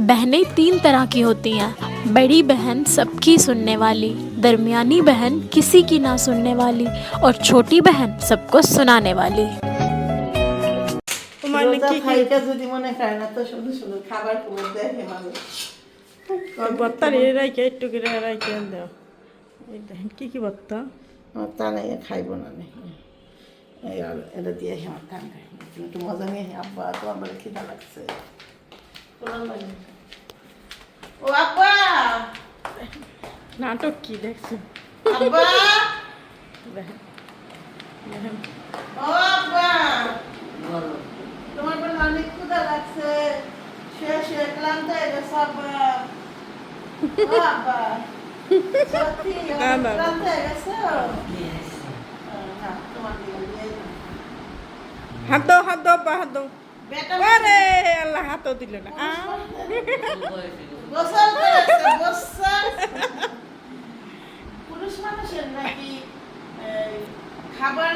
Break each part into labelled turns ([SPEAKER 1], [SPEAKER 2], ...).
[SPEAKER 1] बहनें तीन तरह की होती हैं। बड़ी बहन सबकी सुनने वाली, दरमियानी बहन किसी की ना सुनने वाली और छोटी बहन सबको सुनाने वाली।
[SPEAKER 2] রোজা খাইটা যদি মনে খায় না তো শুধু শুধু খাবার খবর দেখে মানুষ
[SPEAKER 3] বত্তার এ রাইকে একটু করে রাইকে দাও। এই দেখেন কি কি বত্তা
[SPEAKER 2] তা নাই খাইব না এই আর এটা দিয়ে আমার ঠান্ডা একটু মজা নিয়ে আব্বা তো আমার খিদা লাগছে ও আব্বা
[SPEAKER 3] নাটক কি দেখছেন
[SPEAKER 2] আব্বা
[SPEAKER 3] দেখেন দেখেন
[SPEAKER 2] ও আব্বা তোমার বলে অনেক ক্ষুধা লাগছে শুয়ে ক্লান্ত হয়ে গেছে আব্বা ও আব্বা সত্যি ক্লান্ত হয়ে গেছে তোমার
[SPEAKER 3] হাত দাও বা হাত দাও। আরে আল্লাহ হাতও দিল না
[SPEAKER 2] গোসল করেছে গোসল পুরুষ মানুষের নাকি খাবার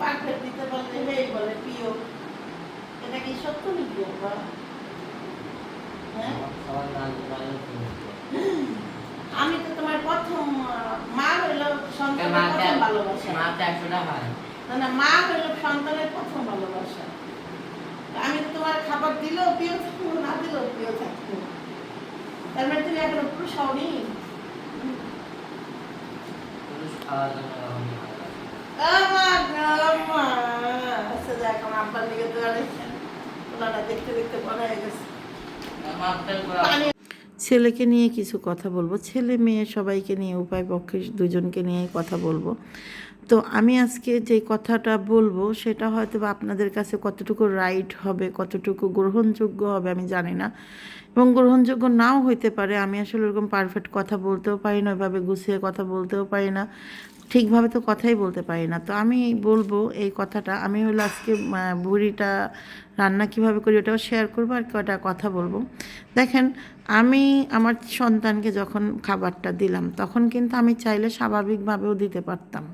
[SPEAKER 2] পারফেক্ট দিতে বললে হেই বলে প্রিয় এটা কি সত্য নাকি বাবা হ্যাঁ আমি তো তোমার প্রথম মা হইল সন্তানের প্রথম ভালোবাসা না মা হইল সন্তানের প্রথম ভালোবাসা আমি তো তোমার খাবার দিলেও প্রিয় থাকবো না দিলেও প্রিয় থাকবো তার মানে তুমি এখনো পুরুষ হওনি ছেলেকে নিয়ে কিছু কথা বলবো ছেলে মেয়ে সবাইকে নিয়ে উভয় পক্ষে দুজনকে নিয়ে কথা বলবো তো আমি আজকে যে কথাটা বলবো সেটা হয়তো বা আপনাদের কাছে কতটুকু রাইট হবে কতটুকু গ্রহণযোগ্য হবে আমি জানি না এবং গ্রহণযোগ্য নাও হইতে পারে আমি আসলে ওরকম পারফেক্ট কথা বলতেও পারি না ওইভাবে গুছিয়ে কথা বলতেও পারি না ঠিকভাবে তো কথাই বলতে পারি না তো আমি বলবো এই কথাটা আমি হলো আজকে বুড়িটা রান্না কিভাবে করি ওটাও শেয়ার করবো আর কটা কথা বলবো দেখেন আমি আমার সন্তানকে যখন খাবারটা দিলাম তখন কিন্তু আমি চাইলে স্বাভাবিকভাবেও দিতে পারতাম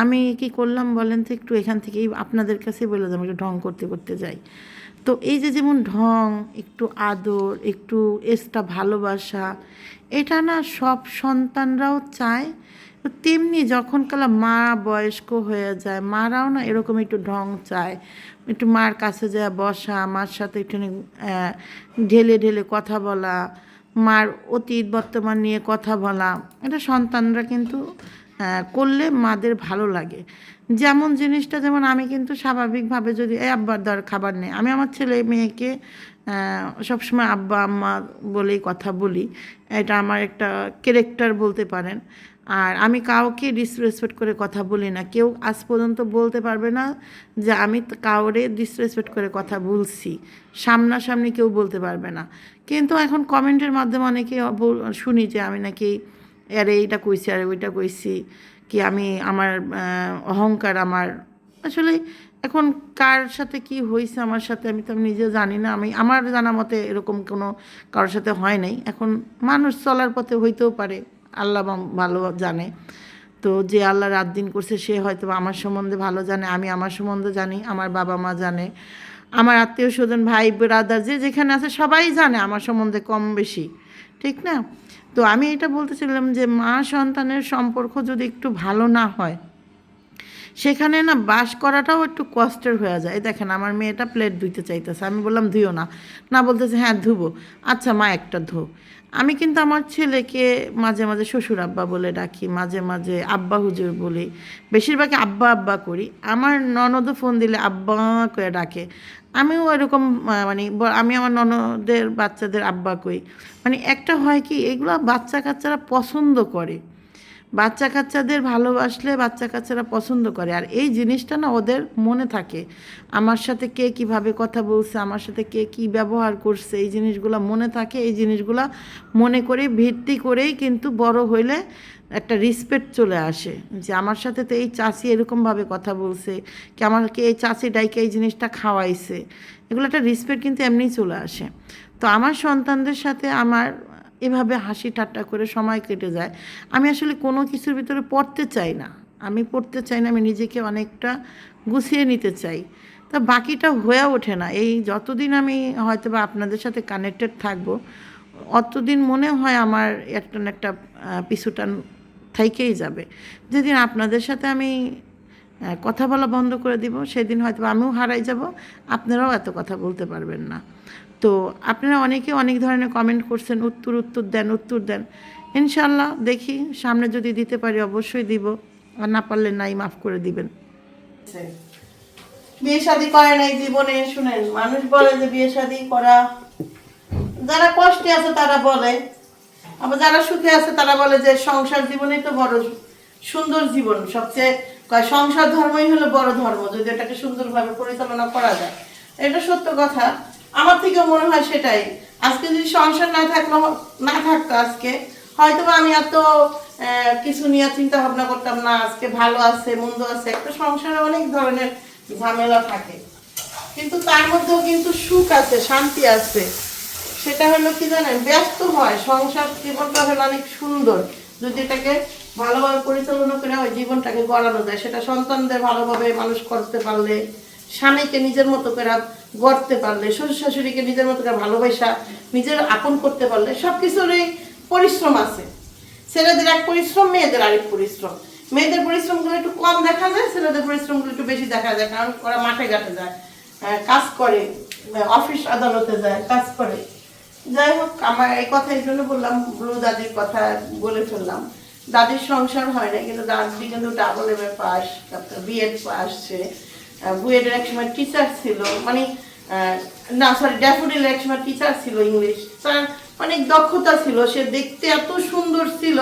[SPEAKER 2] আমি কি করলাম বলেন তো একটু এখান থেকেই আপনাদের কাছেই বলে আমি একটু ঢং করতে করতে যাই তো এই যে যেমন ঢং একটু আদর একটু এক্সট্রা ভালোবাসা এটা না সব সন্তানরাও চায় তেমনি যখন কালা মা বয়স্ক হয়ে যায় মারাও না এরকম একটু ঢং চায় একটু মার কাছে যায় বসা মার সাথে একটু ঢেলে ঢেলে কথা বলা মার অতীত বর্তমান নিয়ে কথা বলা এটা সন্তানরা কিন্তু করলে মাদের ভালো লাগে যেমন জিনিসটা যেমন আমি কিন্তু স্বাভাবিকভাবে যদি এই আব্বার দর খাবার নেই আমি আমার ছেলে মেয়েকে সবসময় আব্বা আম্মা বলেই কথা বলি এটা আমার একটা ক্যারেক্টার বলতে পারেন আর আমি কাউকে ডিসরেসপেক্ট করে কথা বলি না কেউ আজ পর্যন্ত বলতে পারবে না যে আমি কাউরে ডিসরেসপেক্ট করে কথা বলছি সামনাসামনি কেউ বলতে পারবে না কিন্তু এখন কমেন্টের মাধ্যমে অনেকে শুনি যে আমি নাকি আরে এইটা কইছি আরে ওইটা কইছি কি আমি আমার অহংকার আমার আসলে এখন কার সাথে কি হয়েছে আমার সাথে আমি তো নিজেও জানি না আমি আমার জানা মতে এরকম কোনো কারোর সাথে হয় নাই এখন মানুষ চলার পথে হইতেও পারে আল্লাহ ভালো জানে তো যে আল্লাহ রাত দিন করছে সে হয়তো আমার সম্বন্ধে ভালো জানে আমি আমার সম্বন্ধে জানি আমার বাবা মা জানে আমার আত্মীয় স্বজন ভাই ব্রাদার যে যেখানে আছে সবাই জানে আমার সম্বন্ধে কম বেশি ঠিক না তো আমি এটা বলতেছিলাম যে মা সন্তানের সম্পর্ক যদি একটু ভালো না হয় সেখানে না বাস করাটাও একটু কষ্টের হয়ে যায় দেখেন আমার মেয়েটা প্লেট ধুইতে চাইতেছে আমি বললাম ধুইও না না বলতেছে হ্যাঁ ধুবো আচ্ছা মা একটা ধো আমি কিন্তু আমার ছেলেকে মাঝে মাঝে শ্বশুর আব্বা বলে ডাকি মাঝে মাঝে আব্বা হুজুর বলি বেশিরভাগই আব্বা আব্বা করি আমার ননদও ফোন দিলে আব্বা করে ডাকে আমিও এরকম মানে আমি আমার ননদের বাচ্চাদের আব্বা কই মানে একটা হয় কি এগুলো বাচ্চা কাচ্চারা পছন্দ করে বাচ্চা কাচ্চাদের ভালোবাসলে বাচ্চা কাচ্চারা পছন্দ করে আর এই জিনিসটা না ওদের মনে থাকে আমার সাথে কে কিভাবে কথা বলছে আমার সাথে কে কী ব্যবহার করছে এই জিনিসগুলো মনে থাকে এই জিনিসগুলো মনে করে ভিত্তি করেই কিন্তু বড় হইলে একটা রেসপেক্ট চলে আসে যে আমার সাথে তো এই চাচি এরকমভাবে কথা বলছে কি আমাকে এই চাচি ডাইকে এই জিনিসটা খাওয়াইছে এগুলো একটা রেসপেক্ট কিন্তু এমনিই চলে আসে তো আমার সন্তানদের সাথে আমার এভাবে হাসি ঠাট্টা করে সময় কেটে যায় আমি আসলে কোনো কিছুর ভিতরে পড়তে চাই না আমি নিজেকে অনেকটা গুছিয়ে নিতে চাই তা বাকিটা হয়ে ওঠে না। এই যতদিন আমি হয়তো বা আপনাদের সাথে কানেক্টেড থাকবো, অতদিন মনে হয় আমার একটা না একটা পিছুটান থাইকেই যাবে। যেদিন আপনাদের সাথে আমি কথা বলা বন্ধ করে দিব, সেদিন হয়তো আমিও হারাই যাব, আপনারাও এত কথা বলতে পারবেন না। তো আপনারা অনেকে অনেক ধরনের কমেন্ট করছেন, উত্তর দেন। ইনশাল্লাহ দেখি সামনে যদি দিতে পারি অবশ্যই দিব, আর না পারলে নাই, মাফ করে দিবেন। বিয়ে শাদী করে নাই জীবনে, শুনেন, মানুষ বলে যে বিয়ে শাদী করা, যারা কষ্টে আছে তারা বলে, আবার যারা সুখে আছে তারা বলে যে সংসার জীবনই তো বড় সুন্দর জীবন, সবচেয়ে সংসার ধর্মই হলো বড় ধর্ম, যদি এটাকে সুন্দরভাবে পরিচালনা করা যায়। এটা সত্য কথা, আমার থেকেও মনে হয় সেটাই। আজকে যদি সংসার না থাকতো আজকে হয়তো আমি এত কিছু নিয়ে চিন্তা ভাবনা করতাম না। আজকে ভালো আছে মন্দ আছে, একটা সংসারে অনেক ধরনের ঝামেলা থাকে, কিন্তু তার মধ্যেও কিন্তু সুখ আছে, শান্তি আছে। সেটা হলো কি জানেন, ব্যস্ত হয় সংসার জীবনটা হলো অনেক সুন্দর যদি এটাকে ভালোভাবে পরিচালনা করে হয়, জীবনটাকে গড়ানো যায়। সেটা সন্তানদের ভালোভাবে মানুষ করতে পারলে, স্বামীকে নিজের মতো করে গড়তে পারলে, শ্বশুর শাশুড়িকে নিজের মতো করে ভালোবাসা নিজের আপন করতে পারলে, সব কিছুরই পরিশ্রম আছে। ছেলেদের এক পরিশ্রম, মেয়েদের আরেক পরিশ্রম। মেয়েদের পরিশ্রমগুলো একটু কম দেখা যায়, ছেলেদের পরিশ্রমগুলো একটু বেশি দেখা যায়, কারণ ওরা মাঠে ঘাটে যায়, কাজ করে, অফিস আদালতে যায়, কাজ করে। যাই হোক, আমার এই কথা এই জন্য বললাম, ব্লু দাদির কথা বলে ফেললাম। দাদির সংসার হয় না, কিন্তু দাদি কিন্তু ডাবল এম এ পাস, তারপর বিএড পাস, সে বুয়েটের এক সময় টিচার ছিল, মানে না সরি ড্যাফোডিল এক সময় টিচার ছিল ইংলিশ, তার অনেক দক্ষতা ছিল, সে দেখতে এত সুন্দর ছিল,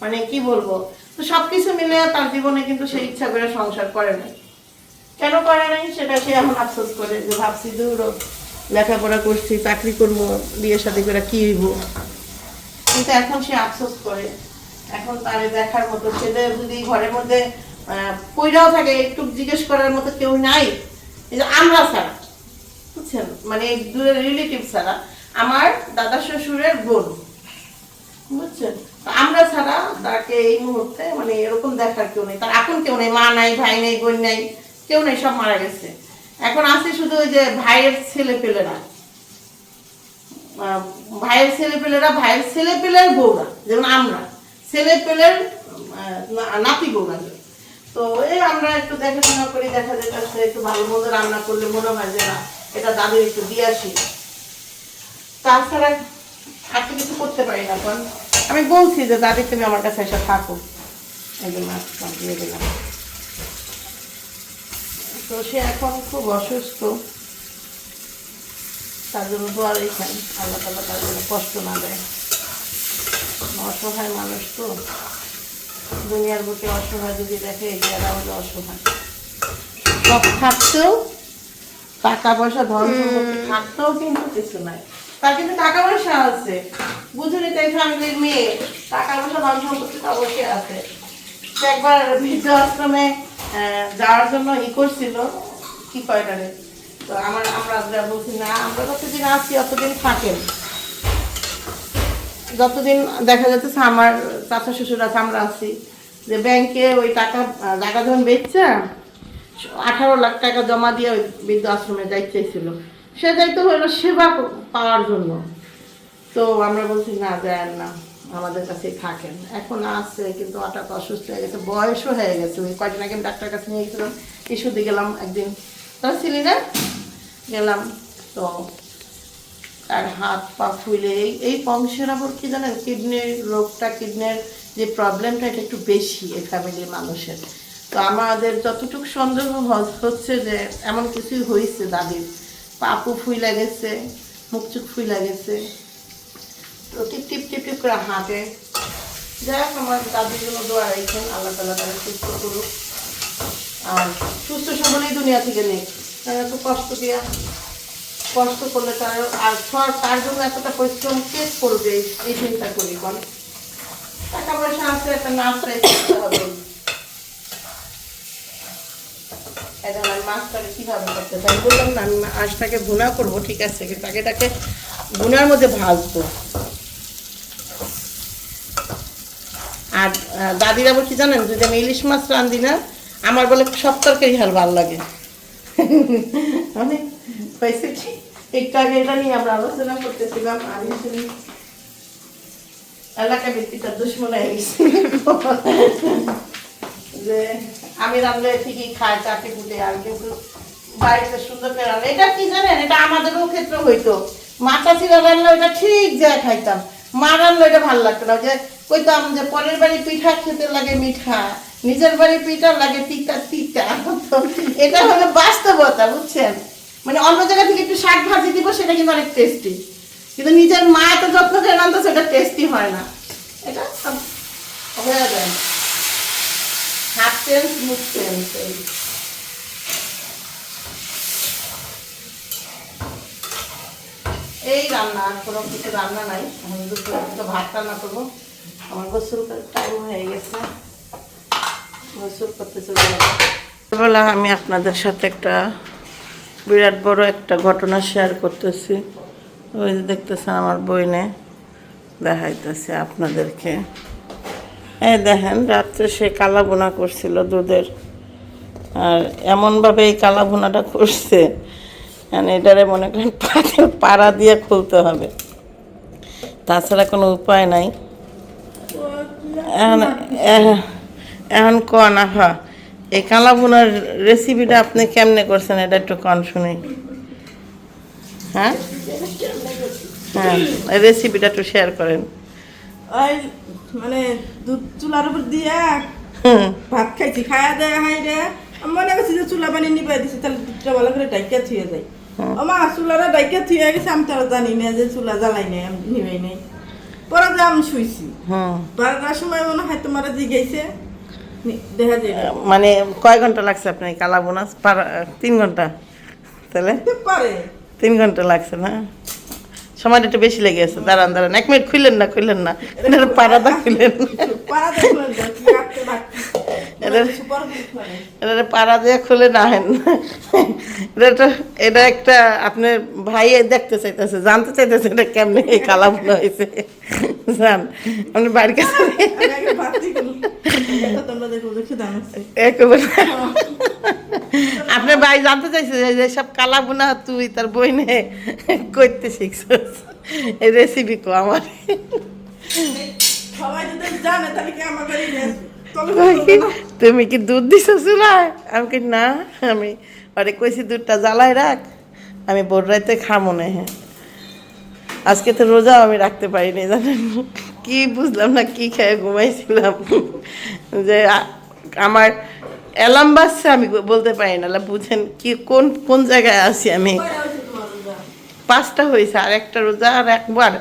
[SPEAKER 2] মানে কি বলবো। তো সবকিছু মিলে তার জীবনে কিন্তু সে ইচ্ছা করে সংসার করে নাই। কেন করে নাই সেটা সে এখন আফসোস করে, যে ভাবছি দূর লেখাপড়া করছি, চাকরি করবো, বিয়ে শাদী করে কি হইব, কিন্তু এখন সে আফসোস করে। এখন তারে দেখার মতো ছেলে যদি ঘরের মধ্যে পইরাও থাকে, একটু জিজ্ঞেস করার মতো কেউ নাই, এই যে আমরা ছাড়া, বুঝছেন, মানে দূরের রিলেটিভ ছাড়া, আমার দাদা শ্বশুরের বোন, বুঝছেন, আমরা ছাড়া তাকে এই মুহূর্তে মানে এরকম দেখার কেউ নেই, তার এখন কেউ নেই, মা নাই, ভাই নেই, বোন নাই, কেউ নেই, সব মারা গেছে। এখন আছে শুধু ওই যে ভাইয়ের ছেলেপেলেরা, ভাইয়ের ছেলেপেলের বউরা, যেমন আমরা ছেলেপেলের নাতি বউরা। তো এই আমরা একটু দেখাশোনা করি, দেখা যেতে একটু ভালো মন্দ রান্না করলে মনে হয় যে না এটা দাদুর একটু দিয়ে আসি, তাছাড়া আর তো কিছু করতে পারি না। এখন আমি বলছি যে দাদি তুমি আমার কাছে এসে থাকো, একদিন মাছ দিয়ে দিলাম। তো সে এখন খুব অসুস্থ, তার জন্য দোয়ার এইখানে আল্লাহ তাআলা তার জন্য কষ্ট না দেয়। অসহায় মানুষ তো, দুনিয়ার বুকে অসহায় যদি দেখে, এরা হলো অসহায়। সব থাকতেও, টাকা পয়সা ধন সম্পত্তি থাকতেও কিন্তু কিছু নাই। তার কিন্তু টাকা পয়সা আছে, বুঝলি, তাই ফ্যামিলির মেয়ে, টাকা পয়সা ধন সম্পত্তি তো অবশ্যই আছে। একবার বৃদ্ধ আশ্রমে যাওয়ার জন্য করছিল, কি কয়টারে, তো আমরা বলছি না, আমরা যতদিন আছি অতদিন থাকেন, যতদিন দেখা যাচ্ছে আমার চাচা শ্বশুর আছে, আমরা আছি, যে ব্যাংকে ওই টাকা জায়গা যখন বেচছে 18 লাখ টাকা জমা দিয়ে ওই বৃদ্ধ আশ্রমে যাইতে চাইছিল, সে যাইতে হলো সেবা পাওয়ার জন্য। তো আমরা বলছি না, দেন না, আমাদের কাছেই থাকেন। এখন আছে, কিন্তু হঠাৎ অসুস্থ হয়ে গেছে, বয়সও হয়ে গেছে। ওই কয়েকদিন আগে আমি ডাক্তার কাছে নিয়ে গেছিলাম, ইস্যুতে গেলাম একদিন, তোরা ছিলি না, গেলাম, তো তার হাত পা ফুলে, এই বংশের আবার কি জানেন, কিডনির রোগটা, কিডনির যে প্রবলেমটা, এটা একটু বেশি এই ফ্যামিলির মানুষের। তো আমাদের যতটুকু সন্দেহ হচ্ছে যে এমন কিছুই হয়েছে, দাদির পাপু ফুইলা গেছে, মুখ চুখ ফুইলা গেছে, তো টিপ টিপ টিপ টিপ করে হাঁটে। যাই হোক, আমার দাদির জন্য দোয়া রাখছেন, আল্লাহ তাআলা তাকে সুস্থ করুক, আর সুস্থ সবলেই দুনিয়া থেকে নেই। তারা তো কষ্ট করলে তার, আর তার জন্য এতটা পরিশ্রম কে করবে, এই চিন্তা করি। কোন টাকা পয়সা আছে, একটা নাস্তায় করতে হবে, এখন আমি মাছটাকে কীভাবে করতে চাই বললাম না, আমি মাছটাকে ভুনা করবো, ঠিক আছে, কিন্তু আগে তাকে ভুনার মধ্যে ভাজবো। আর দাদিরা বলছি জানেন, যদি আমি ইলিশ মাছ রান্ধি না, আমার বলে সব তরকারি আর ভালো লাগে, মানে হয়েছে কি একটু আগে এটা নিয়ে আমরা আলোচনা করতেছিলাম আর আসলে এলাকা ভিত্তিটা দুশ্মন হয়ে গেছে যে আমি রান্না ঠিকই খাই চাটি ফুটে আর কিন্তু বাড়িতে সুন্দর করে রান্না এটা কি জানেন এটা আমাদেরও ক্ষেত্রে হইতো মাথা চিরা রান্না ওইটা ঠিক যায় খাইতাম মা রান্না এটা ভালো লাগতো না যে কইতাম যে পরের বাড়ি পিঠা খেতে লাগে মিঠা নিজের বাড়ি পিঠা লাগে তিতা তিতা তো এটা হলো বাস্তবতা বুঝছেন মানে অন্য জায়গা থেকে একটু শাক ভাজি দিব সেটা কিন্তু অনেক টেস্টি কিন্তু নিজের মা এত যত্ন করে রান্না সেটা টেস্টি হয় না এটা হয়ে যায় হাফ সেন্স মুখ সেন্স এই রান্না আর কোনো কিছু রান্না নাই আমি দুটো ভাত রান্না করবো আমার গোসল টাইম হয়ে গেছে গোসল করতে চলে যাবো বলা আমি আপনাদের সাথে একটা বিরাট বড় একটা ঘটনা শেয়ার করতেছি ওই যে দেখতেছেন আমার বইনে দেখাইতেছে আপনাদেরকে এই দেখেন রাত্রে সে কালা বোনা করছিল দুধের আর এমনভাবে এই কালা বোনাটা করছে মানে এটারে মনে করেন পাড়া দিয়ে খুলতে হবে তাছাড়া কোনো উপায় নাই এখন কন আহা এই কালা বোনার রেসিপিটা আপনি কেমনে করছেন এটা একটু কন শুনি হ্যাঁ হ্যাঁ এই রেসিপিটা একটু শেয়ার করেন
[SPEAKER 3] ওই মানে দুধ চুলার উপর দিয়া ভাত খাইছি খায়া দেয় হাই রে মনে করছি যে চুলা পানি নিবাই দিছি তাহলে দুধটা ভালো করে ডাইকা থুয়ে যায় আমার চুলারা ডাইকা থুয়ে গেছে আমি তো আর জানি না যে চুলা জ্বালাই নাই আমি নিবাই নাই পরে যে আমি শুইছি বারোটার সময় মনে হয় তোমার জিগাইছে দেখা যায়
[SPEAKER 2] মানে কয় ঘন্টা লাগছে আপনি কালা বোনাস 3 ঘন্টা তাহলে
[SPEAKER 3] পারে
[SPEAKER 2] 3 ঘন্টা লাগছে না সময়টা একটু বেশি লেগে গেছে দাঁড়ান 1 মিনিট খুললেন না এটা পাড়াটা খুললেন
[SPEAKER 3] পারা দেখলেন কি রাখতে রাখতে
[SPEAKER 2] এটা পাড়া দিয়ে খুলে না হেন এটা একটা আপনার ভাই দেখতে চাইতেছে জানতে চাইতেছে এটা কেমনে এই কালা বোনা হয়েছে জান আপনি বাড়ির কাছে একেবারে আপনার ভাই জানতে চাইছে যে সব কালা বোনা তুই তার বইনে করতে শিখছিস এই রেসিপি কো আমার
[SPEAKER 3] সবাই যদি জানে তাহলে কি আমার বাড়ি
[SPEAKER 2] তুমি কি দুধ দিছো চুলায় আমি কি না আমি আরে কইছি দুধটা জ্বালায় রাখ আমি ভোর রাতে খামো না হ্যাঁ আজকে তো রোজা আমি রাখতে পারিনি জানেন কি বুঝলাম না কি খেয়ে ঘুমাইছিলাম যে আমার অ্যালার্ম বাজছে আমি বলতে পারি না বুঝেন কি কোন কোন জায়গায় আছি আমি 5টা হয়েছে আর একটা রোজা আর একবার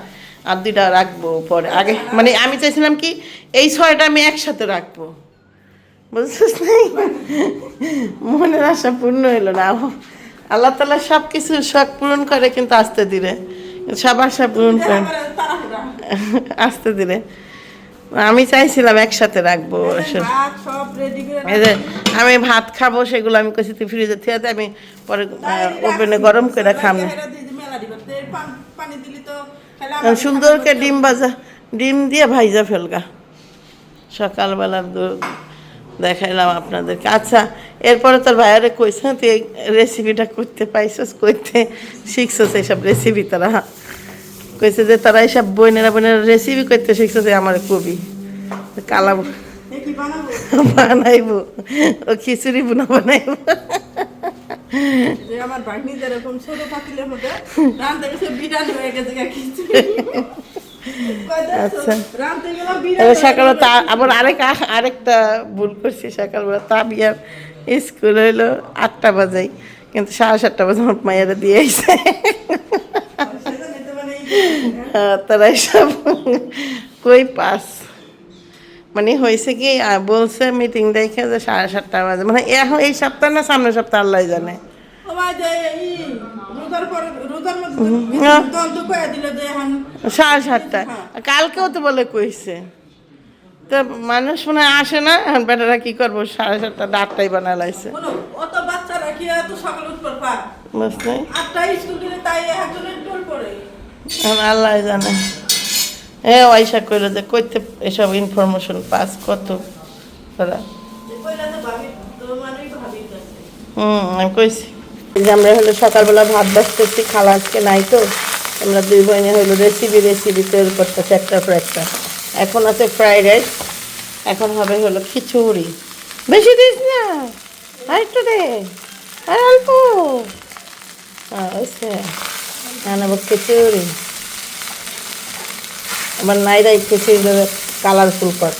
[SPEAKER 2] আর 2টা রাখবো পরে আগে মানে আমি চাইছিলাম কি এই 6টা আমি একসাথে রাখবো বুঝছিস নাই মনের আশা পূর্ণ হইলো না আল্লাহ তাআলা সব কিছু শখ পূরণ করে কিন্তু আস্তে ধীরে সব আশা পূরণ করেন আস্তে ধীরে আমি চাইছিলাম একসাথে রাখবো এই যে আমি ভাত খাবো সেগুলো আমি কইছি তুই ফ্রিজে থিয়ে দে আমি পরে ওভেনে গরম করে খাবো সুন্দরকে ডিম দিয়ে ভাইজা ফেলগা সকালবেলার দেখাইলাম আপনাদেরকে আচ্ছা এরপরে তোর ভাইয়ারে কইছে তুই এই রেসিপিটা করতে পাইছস করতে শিখছস এইসব রেসিপি তারা কইছে যে তারা এইসব বোনেরা রেসিপি করতে শিখছস আমার কবি কালা বানাইবো ও খিচুড়ি বুনা বানাইবো
[SPEAKER 3] আমার ভাগ্নি যেরকম ছোট পাতিলের মধ্যে রান্না গেছে বিরাট হয়ে গেছে খিচুড়ি
[SPEAKER 2] আচ্ছা সকালে তা আবার আরেকটা ভুল করছি সকালবেলা তা বিয়ার স্কুল হইলো 8টা বাজে কিন্তু 7:30 বাজে আমার মায়েরা দিয়ে আইছে তারা সব কই পাস মানে হয়েছে কি বলছে মিটিং দেখে যে 7:30 বাজে মানে এখন এই সপ্তাহ না সামনের সপ্তাহ আল্লাহ জানে সাড়ে 7টা কালকেও তো বলে কইছে তো মানুষ মনে আসে না এখন বেটারা কি করবো 7:30 8টাই বানা লাইছে আল্লাহ জানে আইসা কইলো যে কইতে এসব ইনফরমেশন পাস কত তারা আমি কইছি
[SPEAKER 3] এই যে আমরা হলো সকালবেলা ভাত বাছতেছি, খালা আজকে নাই তো আমরা দুই বোনে হলো রেসিপি তৈরি করতেছি একটার পর একটা। এখন আছে ফ্রাইড রাইস, এখন হবে হলো খিচুড়ি। বেশি দিস না, আর একটু দে, আর অল্প। নেবো খিচুড়ি। আমার নাইরাই খিচুড়ি দেবে কালারফুল কর।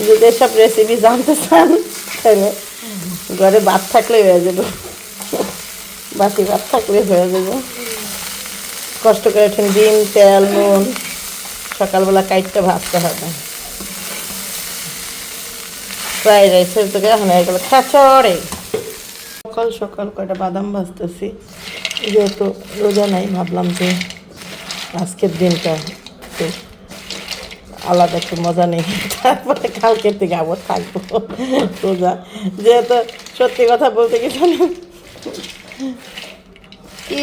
[SPEAKER 3] যদি এসব রেসিপি জানতে চান তাহলে ঘরে ভাত থাকলে হয়ে যাবে, বাসি ভাত থাকলে হয়ে যাবে। কষ্ট করে ঠিক ডিম, তেল, নুন সকালবেলা কাইটটা ভাজতে হবে। ফ্রাইড রাইসের থেকে এখন হয়ে গেল খিচুড়ি। সকাল সকাল কয়টা বাদাম ভাজতেছি, যেহেতু রোজা নাই ভাবলাম যে আজকের দিনটা একটু আলাদা, একটু মজা নেই, তারপরে কালকের থেকে আবার থাকবো রোজা। যেহেতু সত্যি কথা বলতে কি জানেন, কি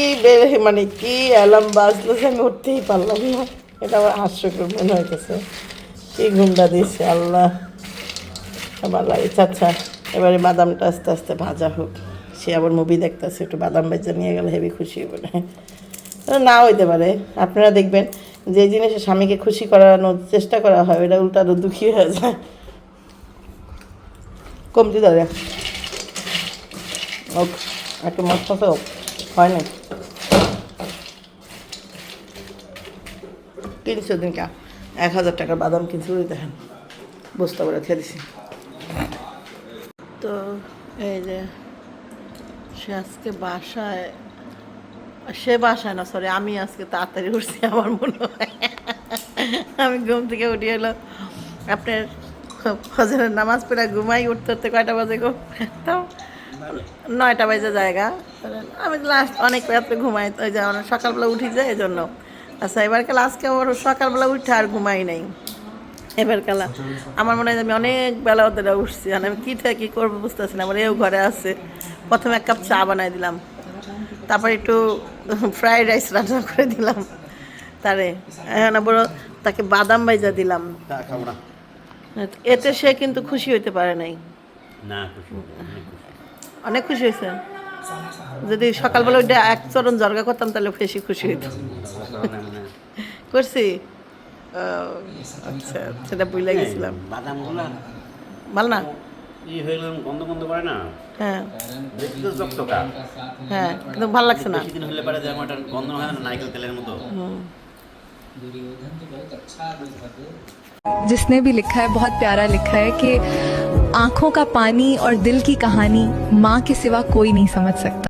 [SPEAKER 3] মানে কি অ্যালার্ম বাজলো যে আমি উঠতেই পারলাম না, এটা আমার হাস্যকর মনে হইতেছে। কি ঘুমটা দিচ্ছে আল্লাহ, আমার লাগছে। আচ্ছা, এবারে বাদামটা আস্তে আস্তে ভাজা হোক। সে আবার মুভি দেখতেছে, একটু বাদাম ভেজা নিয়ে গেলে হেবি খুশি হবে। না হইতে পারে, আপনারা দেখবেন যে জিনিসে স্বামীকে খুশি করানোর চেষ্টা করা হয় এটা উল্টা আরো দুঃখী হয়ে যায়। কমতি দাঁড়া হোক, একটু মশলা হোক, হয় না 300 দিন কা 1000 টাকার বাদাম কিনছি, দেখেন বস্তা করে খেয়ে দিছি। তো এই যে সে আজকে বাসায়, সে বাসায় না, সরি আমি আজকে তাড়াতাড়ি উঠছি। আমার মনে হয় আমি ঘুম থেকে উঠে এলো আপনার ফজরের নামাজ পড়ে ঘুমাই, উঠতে উঠতে কয়টা বাজে গো, তো 9টা বাজে জায়গা। আমি লাস্ট অনেক রাত্রে ঘুমাই, ওই যে সকালবেলা উঠি যায় এই জন্য। আচ্ছা, এবার কাল আজকে আবার সকালবেলা উঠে আর ঘুমাই নাই। এবার কালা আমার মনে হয় আমি অনেক বেলা ওদের উঠছি, আর আমি কী থেকে কী করবো বুঝতেছি না। আমার এও ঘরে আছে, প্রথমে 1 কাপ চা বানাই দিলাম, তারপর একটু ফ্রাইড রাইস রান্না করে দিলাম, তারে বড় তাকে বাদাম ভাইজা দিলাম। এতে সে কিন্তু খুশি হইতে পারে নাই, অনেক খুশি হয়েছে। যদি সকালবেলা ওইটা 1 চরণ জর্গা করতাম তাহলে বেশি খুশি হইত। করছি, আচ্ছা সেটা বুঝলে গেছিলাম। ভালো না, হ্যাঁ হ্যাঁ, কিন্তু ভালো লাগছে না।
[SPEAKER 4] जिसने भी लिखा है बहुत प्यारा लिखा है कि आंखों का पानी और दिल की कहानी माँ के सिवा कोई नहीं समझ सकता।